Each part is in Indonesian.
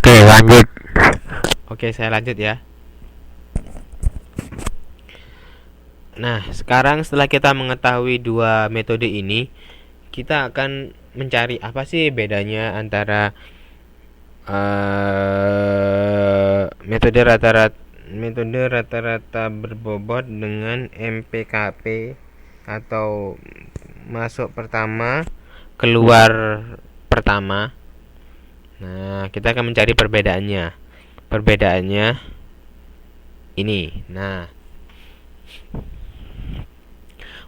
Oke, lanjut. Oke, saya lanjut ya. Nah, sekarang setelah kita mengetahui dua metode ini, kita akan mencari apa sih bedanya antara metode rata-rata berbobot dengan MPKP atau masuk pertama, keluar pertama. Nah, kita akan mencari perbedaannya. Perbedaannya ini. Nah,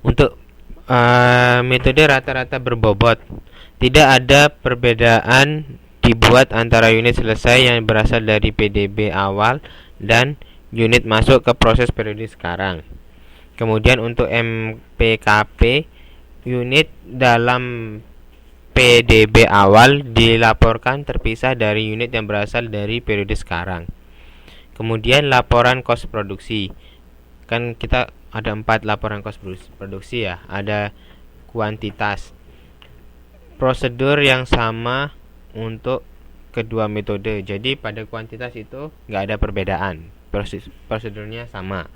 untuk metode rata-rata berbobot, tidak ada perbedaan dibuat antara unit selesai yang berasal dari PDB awal dan unit masuk ke proses periode sekarang. Kemudian untuk MPKP, unit dalam PDB awal dilaporkan terpisah dari unit yang berasal dari periode sekarang. Kemudian laporan kos produksi. Kan kita ada 4 laporan kos produksi ya. Ada kuantitas. Prosedur yang sama untuk kedua metode. Jadi pada kuantitas itu nggak ada perbedaan. Prosedurnya sama.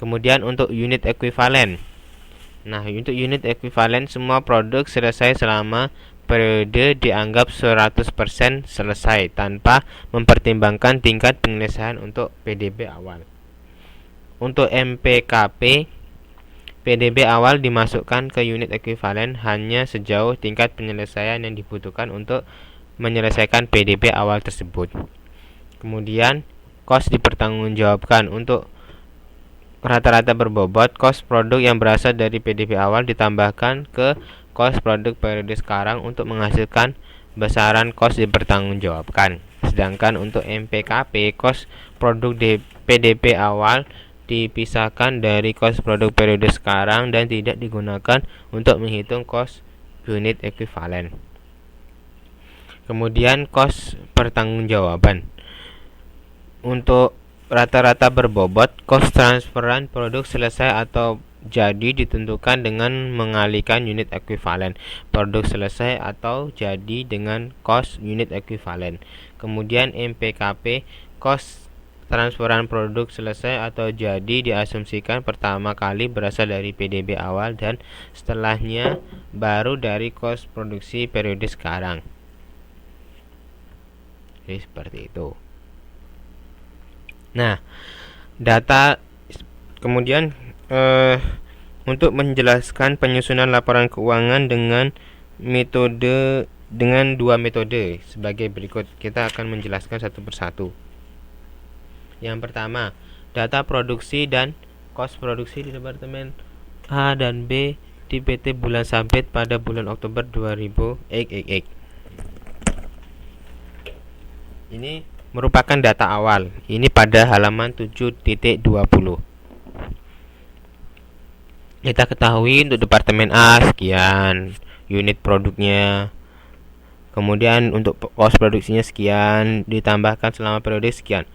Kemudian untuk unit ekuivalen. Nah, untuk unit ekuivalen semua produk selesai selama periode dianggap 100% selesai tanpa mempertimbangkan tingkat penyelesaian untuk PDB awal. Untuk MPKP, PDB awal dimasukkan ke unit ekuivalen hanya sejauh tingkat penyelesaian yang dibutuhkan untuk menyelesaikan PDB awal tersebut. Kemudian, kos dipertanggungjawabkan. Untuk rata-rata berbobot, kos produk yang berasal dari PDB awal ditambahkan ke kos produk periode sekarang untuk menghasilkan besaran kos dipertanggungjawabkan. Sedangkan untuk MPKP, kos produk PDB awal dipisahkan dari kos produk periode sekarang dan tidak digunakan untuk menghitung kos unit ekuivalen. Kemudian kos pertanggungjawaban. Untuk rata-rata berbobot, kos transferan produk selesai atau jadi ditentukan dengan mengalihkan unit ekuivalen produk selesai atau jadi dengan kos unit ekuivalen. Kemudian MPKP, kos transferan produk selesai atau jadi diasumsikan pertama kali berasal dari PDB awal dan setelahnya baru dari kos produksi periode sekarang. Jadi seperti itu. Nah, data kemudian untuk menjelaskan penyusunan laporan keuangan dengan dua metode sebagai berikut. Kita akan menjelaskan satu persatu. Yang pertama, data produksi dan kos produksi di Departemen A dan B di PT Bulan Sabit pada bulan Oktober 2000 Ini merupakan data awal. Ini pada halaman 7.20. Kita ketahui untuk Departemen A sekian unit produknya. Kemudian untuk kos produksinya sekian, ditambahkan selama periode sekian.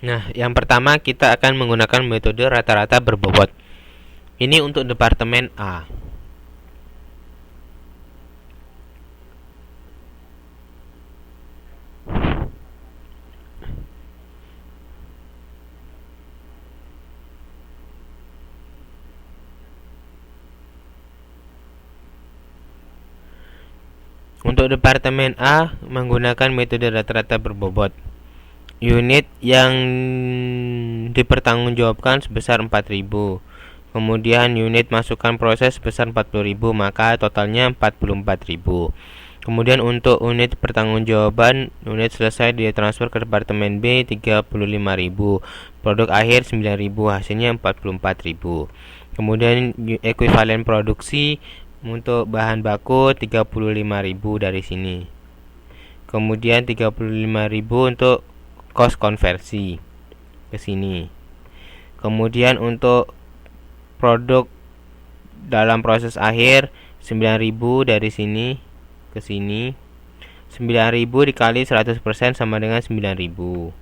Nah, yang pertama kita akan menggunakan metode rata-rata berbobot. Ini untuk Departemen A. Untuk Departemen A menggunakan metode rata-rata berbobot. Unit yang dipertanggungjawabkan sebesar 4.000. Kemudian unit masukan proses sebesar 40.000, maka totalnya 44.000. Kemudian untuk unit pertanggungjawaban, unit selesai ditransfer ke Departemen B 35.000. Produk akhir 9.000, hasilnya 44.000. Kemudian ekuivalen produksi untuk bahan baku 35.000 dari sini. Kemudian 35.000 untuk kos konversi ke sini. Kemudian untuk produk dalam proses akhir 9.000 dari sini ke sini. 9.000 dikali 100% sama dengan 9.000.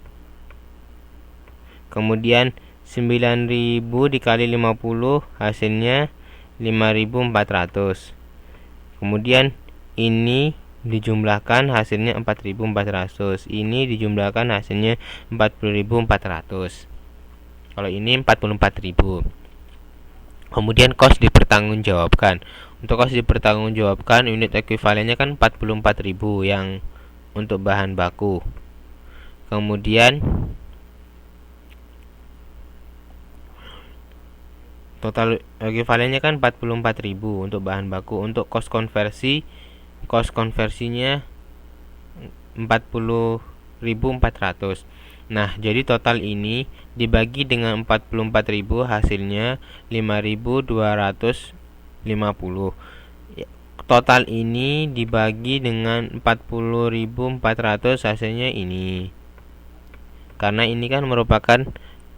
Kemudian 9.000 dikali 50 hasilnya 5.400. Kemudian ini dijumlahkan hasilnya 4.400. Ini dijumlahkan hasilnya 40.400. Kalau ini 44.000. Kemudian cost dipertanggungjawabkan. Untuk cost dipertanggungjawabkan, unit ekuivalennya kan 44.000 yang untuk bahan baku. Kemudian total ekuivalennya kan 44.000 untuk bahan baku. Untuk cost konversinya 40.400. Nah, jadi total ini dibagi dengan 44.000 hasilnya 5.250. Total ini dibagi dengan 40.400 hasilnya ini. Karena ini kan merupakan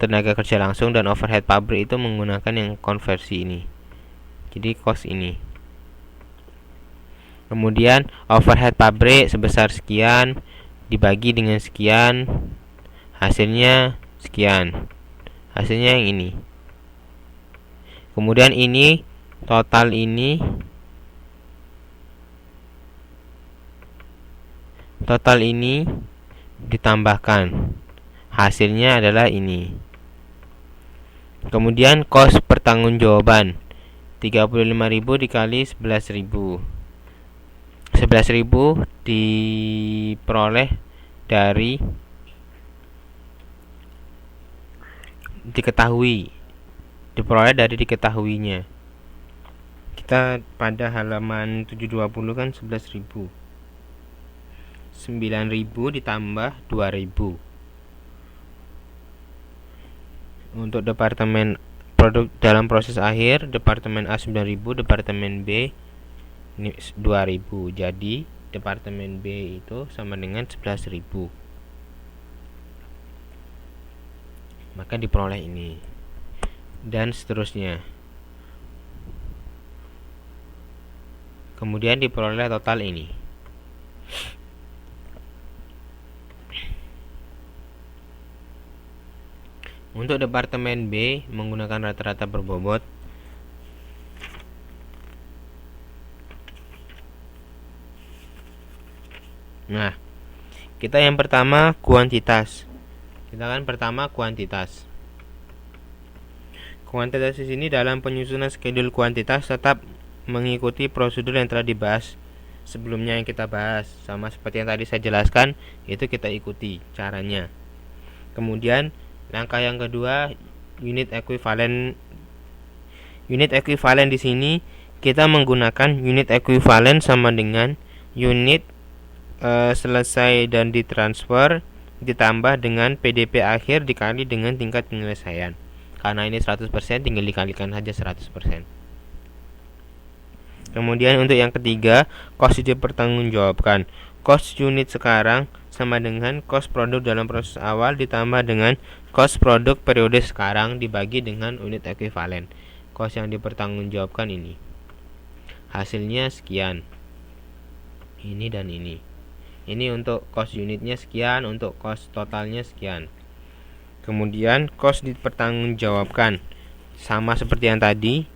tenaga kerja langsung dan overhead pabrik itu menggunakan yang konversi ini. Jadi cost ini. Kemudian overhead pabrik sebesar sekian dibagi dengan sekian, hasilnya sekian. Hasilnya yang ini. Kemudian ini total ini ditambahkan. Hasilnya adalah ini. Kemudian cost pertanggungjawaban 35.000 dikali 11.000. 11.000 diperoleh dari diketahuinya. Kita pada halaman 720 kan 11.000. 9.000 ditambah 2.000. Untuk departemen produk dalam proses akhir, departemen A 9.000, departemen B 2.000. Jadi departemen B itu sama dengan 11.000. Maka diperoleh ini. Dan seterusnya. Kemudian diperoleh total ini. Untuk departemen B menggunakan rata-rata berbobot. Nah, kita yang pertama kuantitas. Kuantitas di sini dalam penyusunan schedule kuantitas tetap mengikuti prosedur yang telah dibahas sebelumnya yang kita bahas. Sama seperti yang tadi saya jelaskan, itu kita ikuti caranya. Kemudian langkah yang kedua, unit ekuivalen. Unit ekuivalen di sini kita menggunakan unit ekuivalen sama dengan unit selesai dan ditransfer ditambah dengan PDP akhir dikali dengan tingkat penyelesaian. Karena ini 100%, tinggal dikalikan saja 100%. Kemudian untuk yang ketiga, cost dipertanggungjawabkan. Cost unit sekarang sama dengan cost produk dalam proses awal ditambah dengan cost produk periode sekarang dibagi dengan unit ekuivalen. Cost yang dipertanggungjawabkan ini. Hasilnya sekian. Ini dan ini. Ini untuk cost unitnya sekian, untuk cost totalnya sekian. Kemudian cost dipertanggungjawabkan sama seperti yang tadi.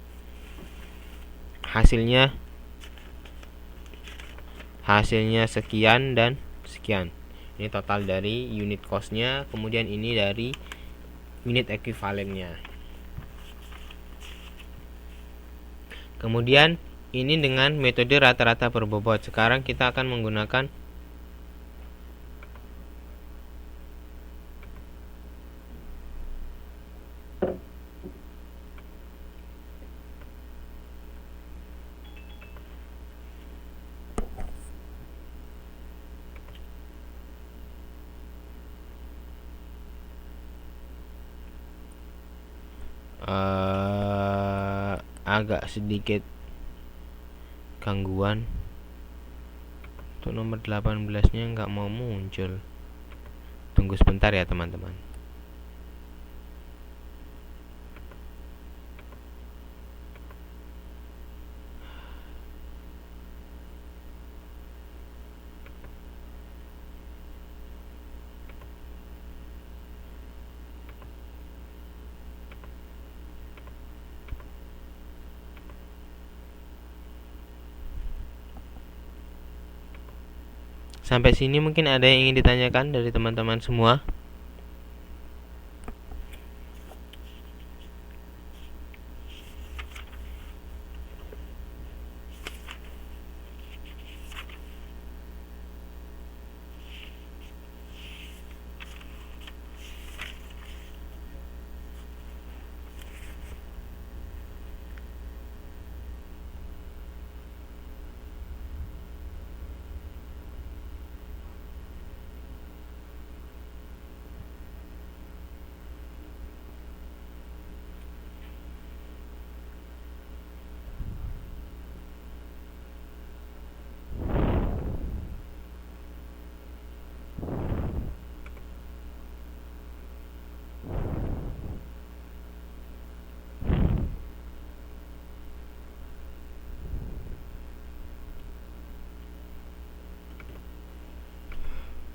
Hasilnya sekian dan sekian. Ini total dari unit costnya. Kemudian ini dari unit ekuivalennya. Kemudian ini dengan metode rata-rata berbobot. Sekarang kita akan menggunakan agak sedikit gangguan. Untuk nomor 18 nya nggak mau muncul. Tunggu sebentar ya teman-teman. Sampai sini mungkin ada yang ingin ditanyakan dari teman-teman semua?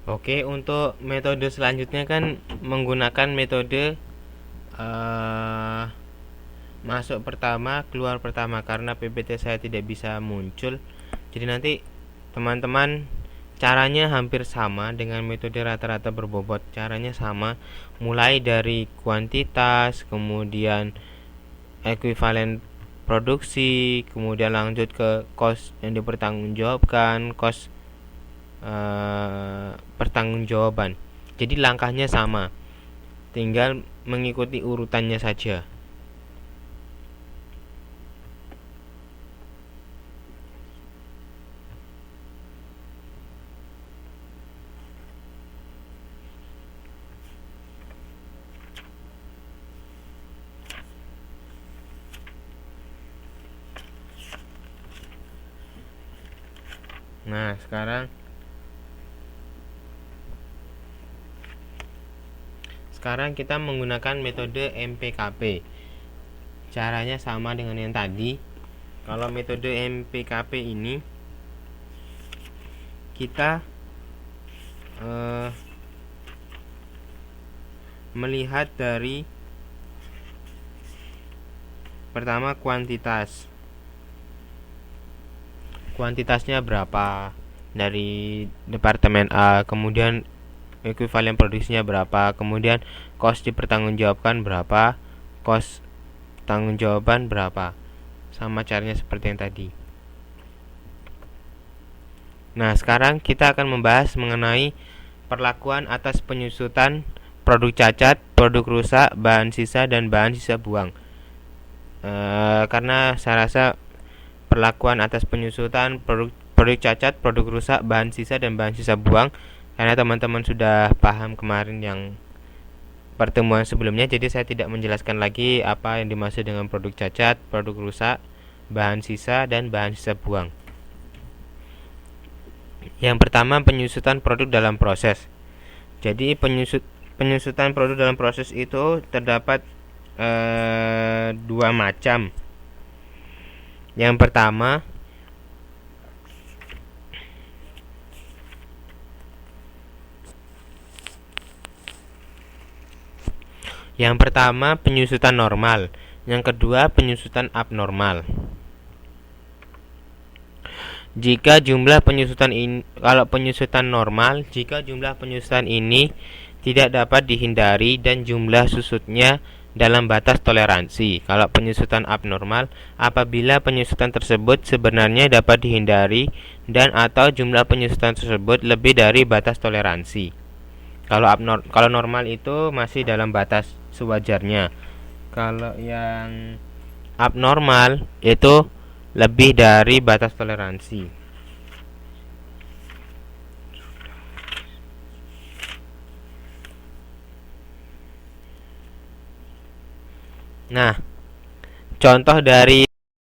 Oke, untuk metode selanjutnya kan menggunakan metode masuk pertama, keluar pertama, karena PPT saya tidak bisa muncul. Jadi nanti teman-teman caranya hampir sama dengan metode rata-rata berbobot. Caranya sama, mulai dari kuantitas, kemudian ekuivalen produksi, kemudian lanjut ke cost yang dipertanggungjawabkan, cost pertanggungjawaban. Jadi langkahnya sama, tinggal mengikuti urutannya saja. Nah, sekarang kita menggunakan metode MPKP. Caranya sama dengan yang tadi. Kalau metode MPKP ini kita melihat dari pertama kuantitasnya berapa dari departemen A, kemudian ekuivalen produksinya berapa, kemudian cost dipertanggungjawabkan berapa, cost tanggung-jawaban berapa. Sama caranya seperti yang tadi. Nah, sekarang kita akan membahas mengenai perlakuan atas penyusutan produk cacat, produk rusak, bahan sisa, dan bahan sisa buang. Karena saya rasa perlakuan atas penyusutan produk cacat, produk rusak, bahan sisa, dan bahan sisa buang, karena teman-teman sudah paham kemarin yang pertemuan sebelumnya, jadi saya tidak menjelaskan lagi apa yang dimaksud dengan produk cacat, produk rusak, bahan sisa, dan bahan sisa buang. Yang pertama, penyusutan produk dalam proses. Jadi penyusutan produk dalam proses itu terdapat dua macam. Yang pertama, penyusutan normal. Yang kedua, penyusutan abnormal. Jika jumlah penyusutan ini, kalau penyusutan normal, jika jumlah penyusutan ini tidak dapat dihindari dan jumlah susutnya dalam batas toleransi. Kalau penyusutan abnormal, apabila penyusutan tersebut sebenarnya dapat dihindari dan atau jumlah penyusutan tersebut lebih dari batas toleransi. Kalau normal itu masih dalam batas sewajarnya. Kalau yang abnormal itu lebih dari batas toleransi. Nah, contoh dari